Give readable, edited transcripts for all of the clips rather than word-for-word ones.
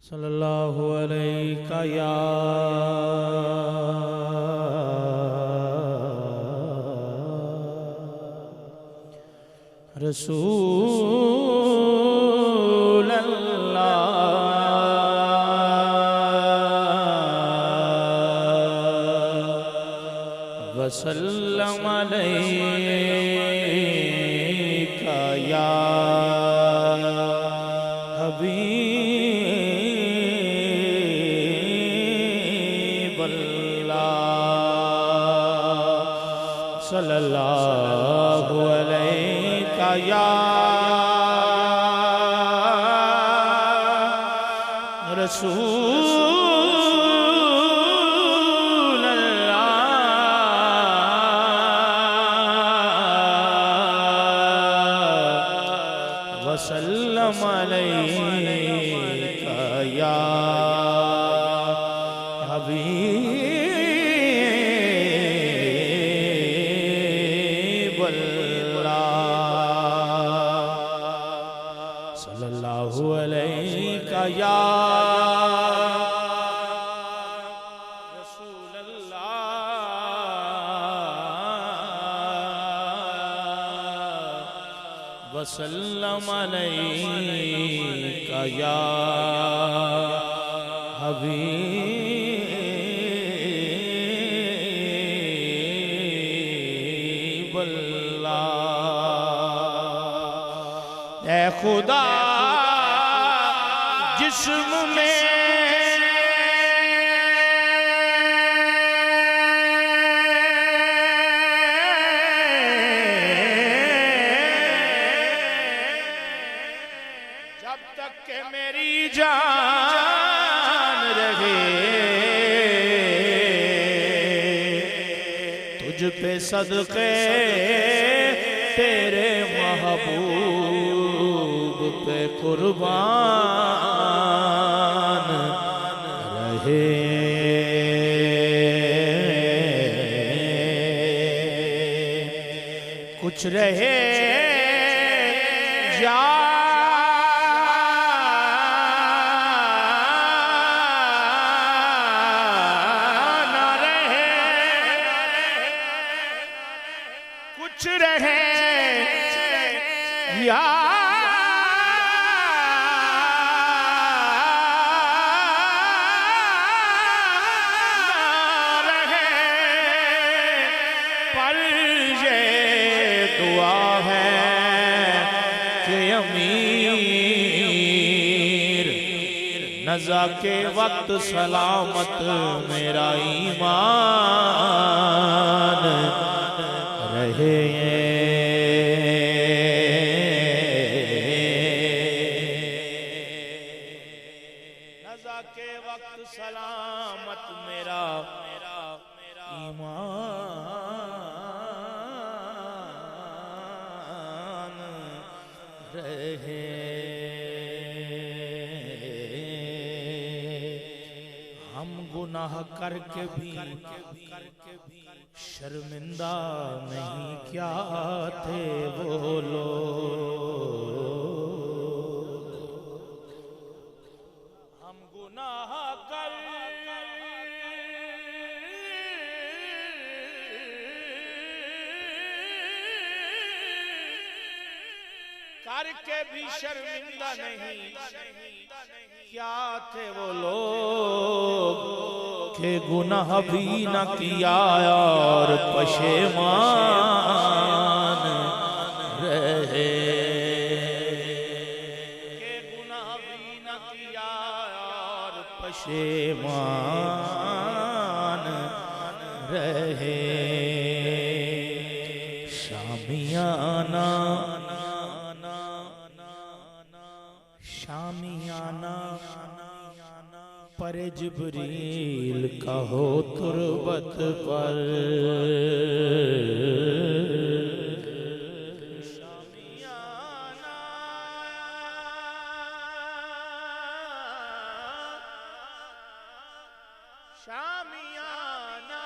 सल्लल्लाहु अलैका या रसूल अल्लाह वसल्लम अलैका या हबीब अल्लाह सल्लल्लाहु अलैका या रसूल अल्लाह वसल्लम अलैका या हबीब अल्लाह सल्लल्लाहु अलैका या रसूल अल्लाह वसल्लम अलैका या हबीब अल्लाह। ऐ खुदा जिस्म में जब तक के मेरी जान रहे तुझ पे सदके तेरे महबूब पे कुर्बान रहे। कुछ रहे या ना रहे, कुछ रहे या नज़ा के वक्त सलामत मेरा ईमान रहे। नज़ा के वक्त सलामत मेरा ईमान रहे। हम गुनाह करके भी शर्मिंदा नहीं क्या थे वो लोग। हम गुनाह करके भी शर्मिंदा नहीं क्या थे वो लोग के गुनाह भी न किया और पशेमान रहे। के गुनाह भी न किया और पशेमान रहे। शामियाना शामियाना पर जिब्रील का हो तुरबत पर। शामियाना शामियाना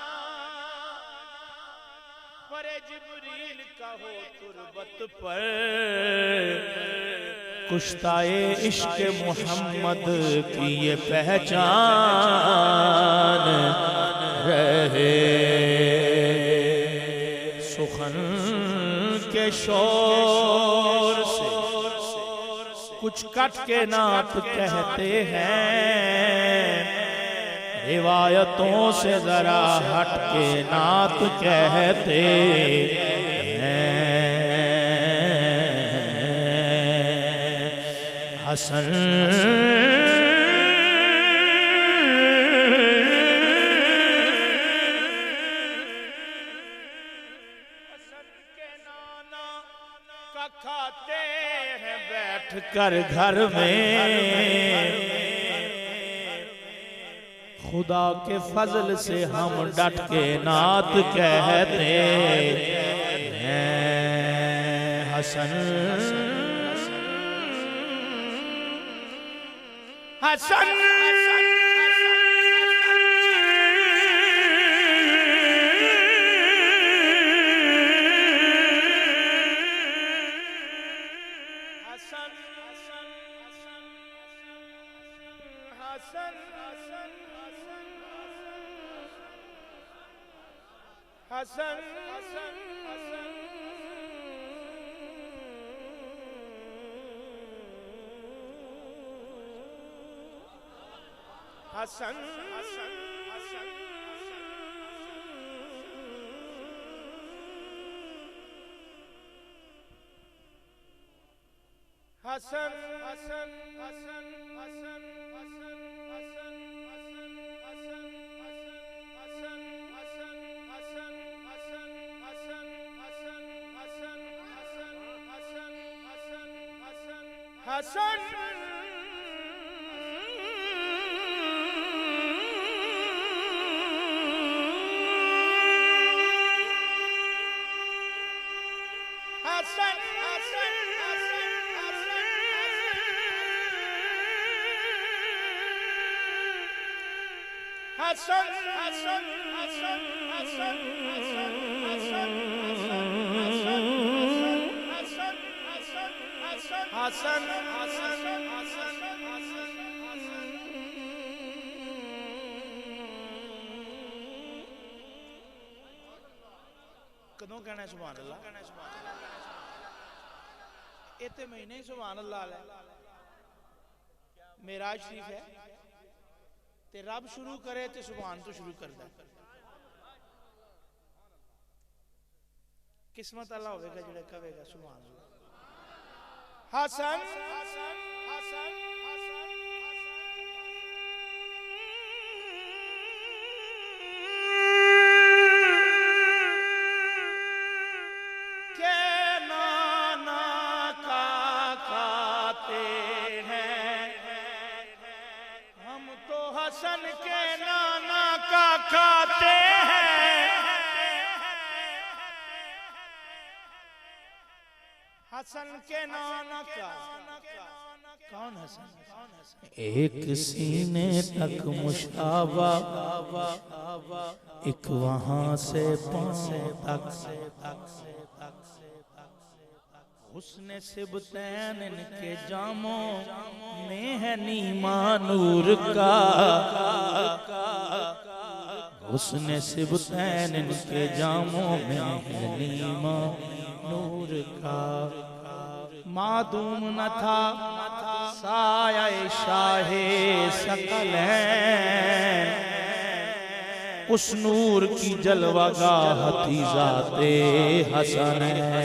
पर जिब्रील का हो तुरबत पर। कुश्ताए इश्क मोहम्मद की ये पहचान रहे। सुखन के शोर से कुछ कट के नात कहते हैं, रिवायतों से जरा हट के नात कहते हैं। हसन खाते हैं बैठ कर घर में, खुदा के फजल से हम डट के नात कहते हैं। हसन हसन हसन हसन हसन हसन हसन हसन हसन हसन हसन हसन हसन हसन कदों कहना सुभान अल्लाह? इतने महीने सुभान अल्लाह है। मेराज शरीफ है ते रब शुरू करे ते सुभान तो शुरू करदा। किस्मत अल्लाह होवेगा जिहड़ा कहेगा सुभान अल्लाह। हसन हसन हसन के नाना का खाते हैं हम तो, हसन के नाना का खाते हैं। हसन के नाना का कौन हसन? एक सीने तक मुशाबा, एक वहां से पांव तक, उसने सिबतैन इनके जामों में है नीमा नूर का, उसने सिबतैन इनके जामों में है नीमा नूर का। मादूम न था साया शाहे सकल है, उस नूर की जलवागाह थी ज़ाते हसन है।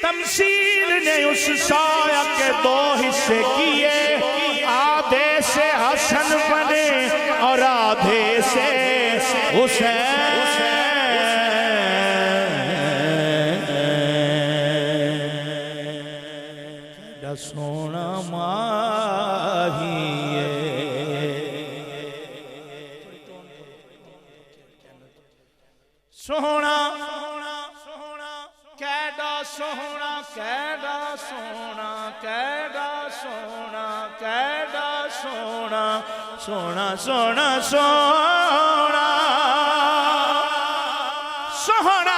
तमसील ने उस साया के दो हिस्से किए, आधे से हसन बने और आधे से हुसैन। सोना माहिए सोना कैडा सोना कैडा सोना कैडा सोना कैडा सोना सोना सोना सोना सोना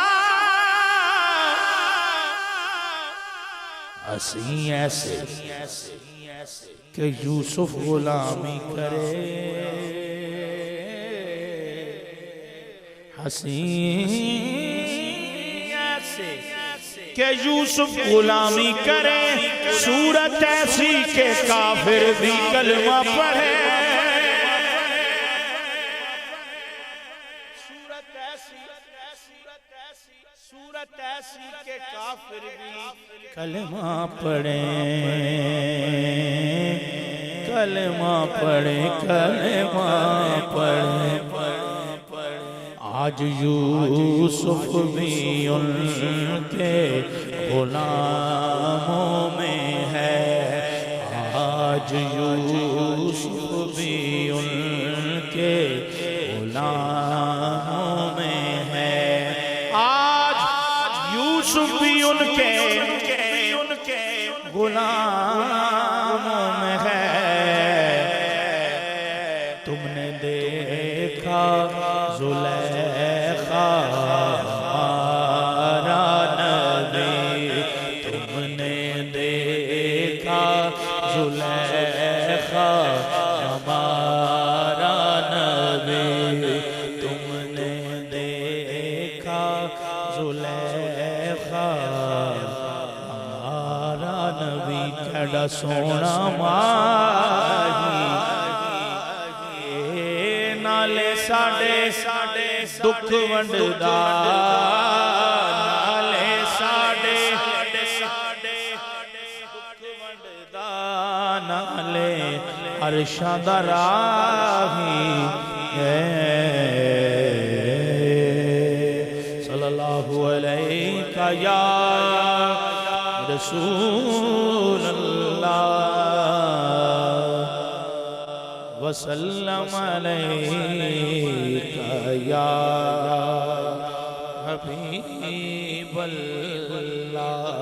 हसी ऐसे कि यूसुफ गुलामी करे, हसी ऐसे कि यूसुफ गुलामी करे, सूरत ऐसी के काफिर भी कलमा पढ़े, सूरत ऐसी के काफिर भी कलमा पढ़े, कलमा पढ़े, कलमा पढ़े। आज यूसुफ भी उनके गुलामों में है, आज यूसुफ भी उनके गुलामों में है, आज यूसुफ भी उनके गुलामों में है। तुमने देखा जुलेखा हमारा नबी, तुमने देखा जुलेखा हमारा नबी, तुमने देखा जुलेखा हमारा नबी, केड़ा सोना माही नाले साडे दुख वंडदा, नाले साडे दुख वंडदा, नाले अरशां दा राही है। सल्लल्लाहु अलैका या रसूल अल्लाह वसल्लम अलैका या हबीब अल्लाह।